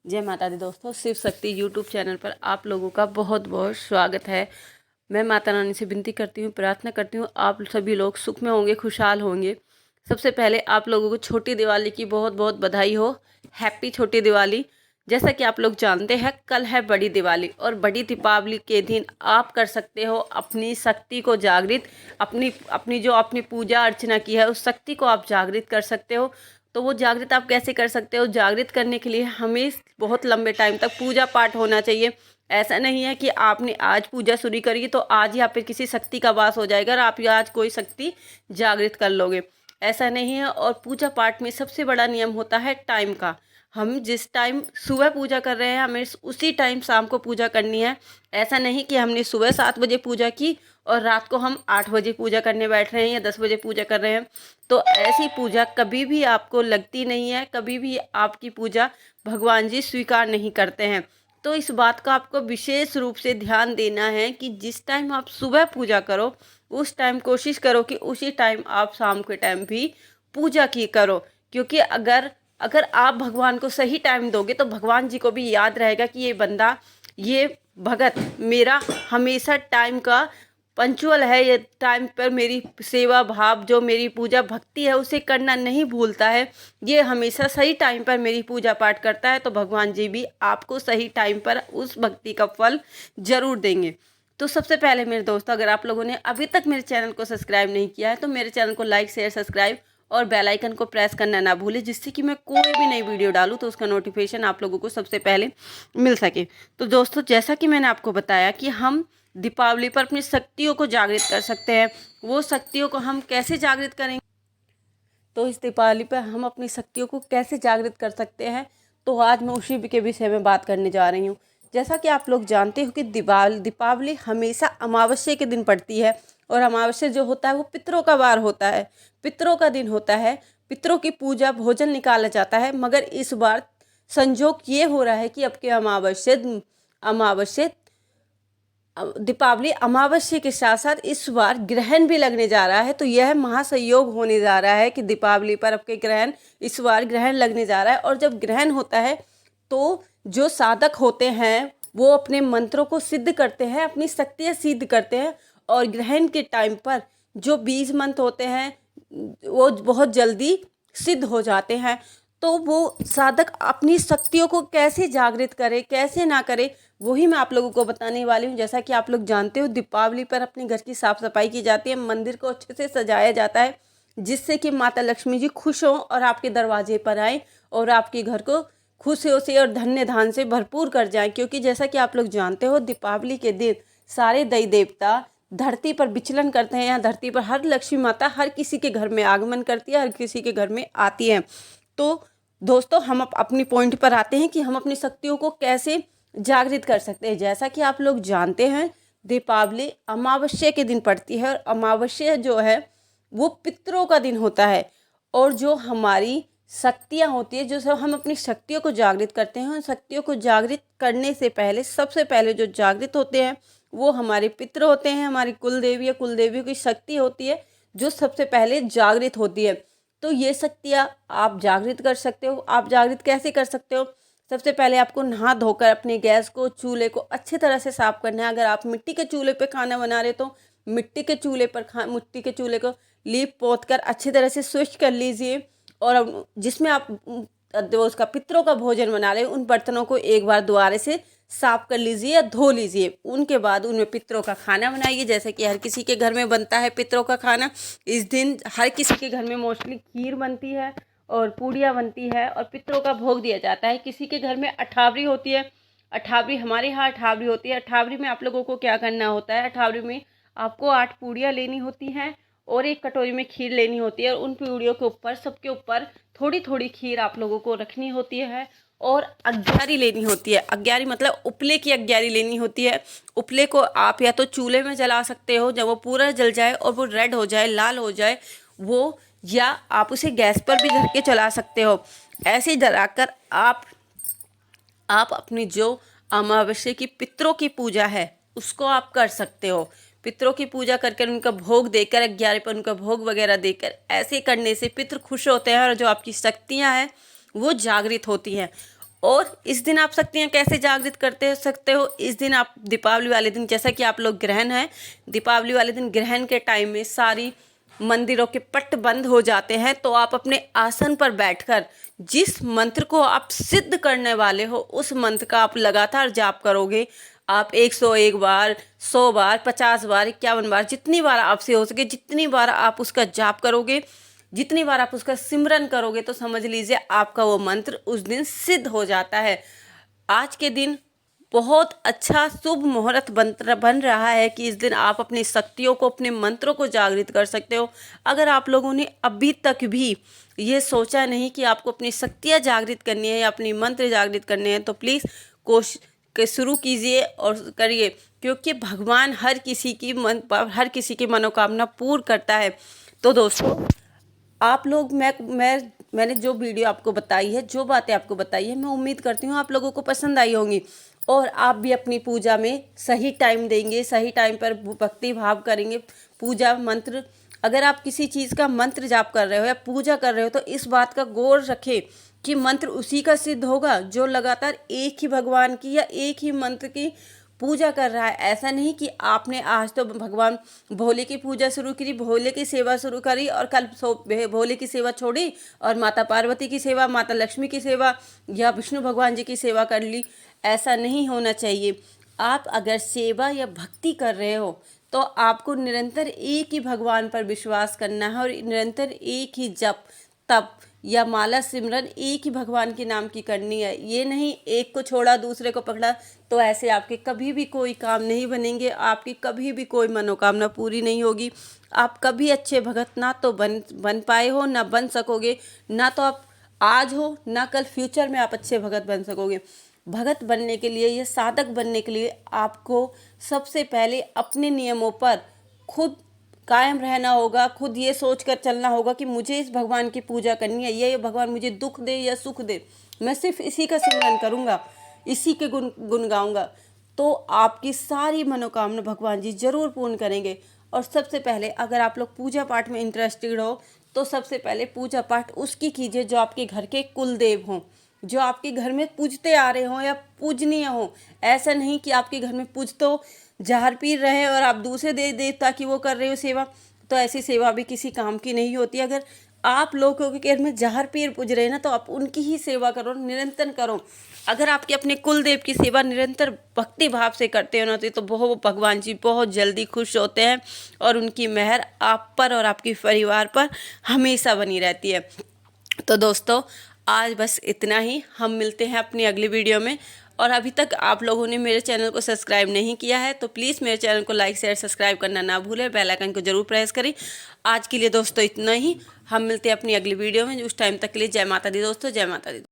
जय माता दी दोस्तों, शिव शक्ति यूट्यूब चैनल पर आप लोगों का बहुत बहुत स्वागत है। मैं माता रानी से विनती करती हूँ, प्रार्थना करती हूँ आप सभी लोग सुख में होंगे, खुशहाल होंगे। सबसे पहले आप लोगों को छोटी दिवाली की बहुत बहुत बधाई हो। हैप्पी छोटी दिवाली। जैसा कि आप लोग जानते हैं, कल है बड़ी दिवाली और बड़ी दीपावली के दिन आप कर सकते हो अपनी शक्ति को जागृत। अपनी पूजा अर्चना की है उस शक्ति को आप जागृत कर सकते हो। तो वो जागृत आप कैसे कर सकते हो? जागृत करने के लिए हमें बहुत लंबे टाइम तक पूजा पाठ होना चाहिए। ऐसा नहीं है कि आपने आज पूजा शुरू करी तो आज ही आप पे किसी शक्ति का वास हो जाएगा और आप आज कोई शक्ति जागृत कर लोगे। ऐसा नहीं है। और पूजा पाठ में सबसे बड़ा नियम होता है टाइम का। हम जिस टाइम सुबह पूजा कर रहे हैं हमें उसी टाइम शाम को पूजा करनी है। ऐसा नहीं कि हमने सुबह 7 बजे पूजा की और रात को हम 8 बजे पूजा करने बैठ रहे हैं या 10 बजे पूजा कर रहे हैं। तो ऐसी पूजा कभी भी आपको लगती नहीं है, कभी भी आपकी पूजा भगवान जी स्वीकार नहीं करते हैं। तो इस बात का आपको विशेष रूप से ध्यान देना है कि जिस टाइम आप सुबह पूजा करो उस टाइम कोशिश करो कि उसी टाइम आप शाम के टाइम भी पूजा की करो। क्योंकि अगर अगर आप भगवान को सही टाइम दोगे तो भगवान जी को भी याद रहेगा कि ये बंदा, ये भगत मेरा हमेशा टाइम का पंचुअल है, ये टाइम पर मेरी सेवा भाव जो मेरी पूजा भक्ति है उसे करना नहीं भूलता है, ये हमेशा सही टाइम पर मेरी पूजा पाठ करता है। तो भगवान जी भी आपको सही टाइम पर उस भक्ति का फल जरूर देंगे। तो सबसे पहले मेरे दोस्तों, अगर आप लोगों ने अभी तक मेरे चैनल को सब्सक्राइब नहीं किया है तो मेरे चैनल को लाइक शेयर सब्सक्राइब और बेल आइकन को प्रेस करना ना भूलें, जिससे कि मैं कोई भी नई वीडियो डालूं तो उसका नोटिफिकेशन आप लोगों को सबसे पहले मिल सके। तो दोस्तों, जैसा कि मैंने आपको बताया कि हम दीपावली पर अपनी शक्तियों को जागृत कर सकते हैं। वो शक्तियों को हम कैसे जागृत करेंगे? तो इस दीपावली पर हम अपनी शक्तियों को कैसे जागृत कर सकते हैं, तो आज मैं उसी के विषय में बात करने जा रही हूँ। जैसा कि आप लोग जानते हो कि दीपावली हमेशा अमावस्या के दिन पड़ती है और अमावस्या जो होता है वो पितरों का वार होता है, पितरों का दिन होता है। पितरों की पूजा भोजन निकाला जाता है। मगर इस बार संजोग ये हो रहा है कि अब के अमावस्या दीपावली अमावस्या के साथ साथ इस बार ग्रहण भी लगने जा रहा है। तो यह महासंयोग होने जा रहा है कि दीपावली पर अब के ग्रहण, इस बार ग्रहण लगने जा रहा है। और जब ग्रहण होता है तो जो साधक होते हैं वो अपने मंत्रों को सिद्ध करते हैं, अपनी शक्तियाँ सिद्ध करते हैं। और ग्रहण के टाइम पर जो 20 मंत्र होते हैं वो बहुत जल्दी सिद्ध हो जाते हैं। तो वो साधक अपनी शक्तियों को कैसे जागृत करे, कैसे ना करे, वही मैं आप लोगों को बताने वाली हूँ। जैसा कि आप लोग जानते हो दीपावली पर अपने घर की साफ़ सफाई की जाती है, मंदिर को अच्छे से सजाया जाता है, जिससे कि माता लक्ष्मी जी खुश हों और आपके दरवाजे पर आएँ और आपके घर को खुशियों से और धन्य धान से भरपूर कर जाएं। क्योंकि जैसा कि आप लोग जानते हो दीपावली के दिन सारे देवी देवता धरती पर विचलन करते हैं। यहाँ धरती पर हर लक्ष्मी माता हर किसी के घर में आगमन करती है, हर किसी के घर में आती है। तो दोस्तों, हम अपनी पॉइंट पर आते हैं कि हम अपनी शक्तियों को कैसे जागृत कर सकते हैं। जैसा कि आप लोग जानते हैं दीपावली अमावस्या के दिन पड़ती है और अमावस्या जो है वो पितरों का दिन होता है। और जो हमारी शक्तियाँ होती है, जो सब हम अपनी शक्तियों को जागृत करते हैं, उन शक्तियों को जागृत करने से पहले सबसे पहले जो जागृत होते हैं वो हमारे पितर होते हैं, हमारी कुल देवी या कुल देवियों की शक्ति होती है जो सबसे पहले जागृत होती है। तो ये शक्तियाँ आप जागृत कर सकते हो। आप जागृत कैसे कर सकते हो? सबसे पहले आपको नहा धोकर अपने गैस को, चूल्हे को अच्छी तरह से साफ करना है। अगर आप मिट्टी के चूल्हे पे खाना बना रहे तो मिट्टी के चूल्हे को लीप पोत कर अच्छी तरह से स्वच्छ कर लीजिए। और जिसमें आप उसका पितरों का भोजन बना रहे उन बर्तनों को एक बार दोबारा से साफ कर लीजिए या धो लीजिए। उनके बाद उनमें पितरों का खाना बनाइए, जैसे कि हर किसी के घर में बनता है पितरों का खाना। इस दिन हर किसी के घर में मोस्टली खीर बनती है और पूड़ियाँ बनती है और पितरों का भोग दिया जाता है। किसी के घर में अठावरी होती है। अठावरी, हमारे यहाँ अठावरी होती है। अठावरी में आप लोगों को क्या करना होता है? अठावरी में आपको 8 पूड़ियाँ लेनी होती हैं और एक कटोरी में खीर लेनी होती है। और उन पूड़ियों के ऊपर, सबके ऊपर थोड़ी थोड़ी खीर आप लोगों को रखनी होती है। और अग्यारी लेनी होती है। अग्यारी मतलब उपले की अग्यारी लेनी होती है। उपले को आप या तो चूल्हे में जला सकते हो, जब वो पूरा जल जाए और वो रेड हो जाए, लाल हो जाए वो, या आप उसे गैस पर भी धर के चला सकते हो। ऐसे जलाकर आप अपनी जो अमावस्या की पितरों की पूजा है उसको आप कर सकते हो। पितरों की पूजा करके उनका भोग देकर, 11 पर उनका भोग वगैरह देकर, ऐसे करने से पितृ खुश होते हैं और जो आपकी शक्तियाँ हैं वो जागृत होती हैं। और इस दिन आप शक्तियाँ कैसे जागृत करते सकते हो? इस दिन आप दीपावली वाले दिन, जैसा कि आप लोग ग्रहण है, दीपावली वाले दिन ग्रहण के टाइम में सारी मंदिरों के पट बंद हो जाते हैं, तो आप अपने आसन पर बैठकर जिस मंत्र को आप सिद्ध करने वाले हो उस मंत्र का आप लगातार जाप करोगे। आप 101 बार, 100 बार, 50 बार, 51 बार, जितनी बार आपसे हो सके जितनी बार आप उसका जाप करोगे, जितनी बार आप उसका सिमरन करोगे, तो समझ लीजिए आपका वो मंत्र उस दिन सिद्ध हो जाता है। आज के दिन बहुत अच्छा शुभ मुहूर्त बन रहा है कि इस दिन आप अपनी शक्तियों को, अपने मंत्रों को जागृत कर सकते हो। अगर आप लोगों ने अभी तक भी ये सोचा नहीं कि आपको अपनी शक्तियाँ जागृत करनी है या अपनी मंत्र जागृत करने हैं, तो प्लीज़ कोशिश शुरू कीजिए और करिए, क्योंकि भगवान हर किसी की मनोकामना पूर्ण करता है। तो दोस्तों, आप लोग मैंने जो वीडियो आपको बताई है, जो बातें आपको बताई है, मैं उम्मीद करती हूँ आप लोगों को पसंद आई होंगी और आप भी अपनी पूजा में सही टाइम देंगे, सही टाइम पर भक्ति भाव करेंगे। पूजा मंत्र, अगर आप किसी चीज़ का मंत्र जाप कर रहे हो या पूजा कर रहे हो, तो इस बात का गौर रखें कि मंत्र उसी का सिद्ध होगा जो लगातार एक ही भगवान की या एक ही मंत्र की पूजा कर रहा है। ऐसा नहीं कि आपने आज तो भगवान भोले की पूजा शुरू करी, भोले की सेवा शुरू करी और कल भोले की सेवा छोड़ी और माता पार्वती की सेवा, माता लक्ष्मी की सेवा या विष्णु भगवान जी की सेवा कर ली। ऐसा नहीं होना चाहिए। आप अगर सेवा या भक्ति कर रहे हो तो आपको निरंतर एक ही भगवान पर विश्वास करना है और निरंतर एक ही जप तप या माला सिमरन एक ही भगवान के नाम की करनी है। ये नहीं एक को छोड़ा दूसरे को पकड़ा, तो ऐसे आपके कभी भी कोई काम नहीं बनेंगे, आपकी कभी भी कोई मनोकामना पूरी नहीं होगी। आप कभी अच्छे भगत ना तो बन पाए हो, ना बन सकोगे, ना तो आप आज हो ना कल फ्यूचर में आप अच्छे भगत बन सकोगे। भगत बनने के लिए या साधक बनने के लिए आपको सबसे पहले अपने नियमों पर खुद कायम रहना होगा। खुद ये सोच कर चलना होगा कि मुझे इस भगवान की पूजा करनी है, ये भगवान मुझे दुख दे या सुख दे, मैं सिर्फ इसी का सिमरन करूँगा, इसी के गुण गाऊँगा, तो आपकी सारी मनोकामना भगवान जी जरूर पूर्ण करेंगे। और सबसे पहले अगर आप लोग पूजा पाठ में इंटरेस्टेड हो तो सबसे पहले पूजा पाठ उसकी कीजिए जो आपके घर के कुल देव हों, जो आपके घर में पूजते आ रहे हों या पूजनीय हों। ऐसा नहीं कि आपके घर में पूजतो जहर पीर रहे और आप दूसरे देवता की वो कर रहे हो सेवा, तो ऐसी सेवा भी किसी काम की नहीं होती। अगर आप लोगों के घर में जहर पीर पूज रहे हैं ना, तो आप उनकी ही सेवा करो, निरंतर करो। अगर आपके अपने कुल देव की सेवा निरंतर भक्ति भाव से करते हो ना, तो बहुत भगवान जी बहुत जल्दी खुश होते हैं और उनकी मेहर आप पर और आपके परिवार पर हमेशा बनी रहती है। तो दोस्तों, आज बस इतना ही। हम मिलते हैं अपनी अगली वीडियो में। और अभी तक आप लोगों ने मेरे चैनल को सब्सक्राइब नहीं किया है तो प्लीज़ मेरे चैनल को लाइक शेयर सब्सक्राइब करना ना भूलें, बेल आइकन को जरूर प्रेस करें। आज के लिए दोस्तों इतना ही। हम मिलते हैं अपनी अगली वीडियो में। उस टाइम तक के लिए जय माता दी दोस्तों, जय माता दी।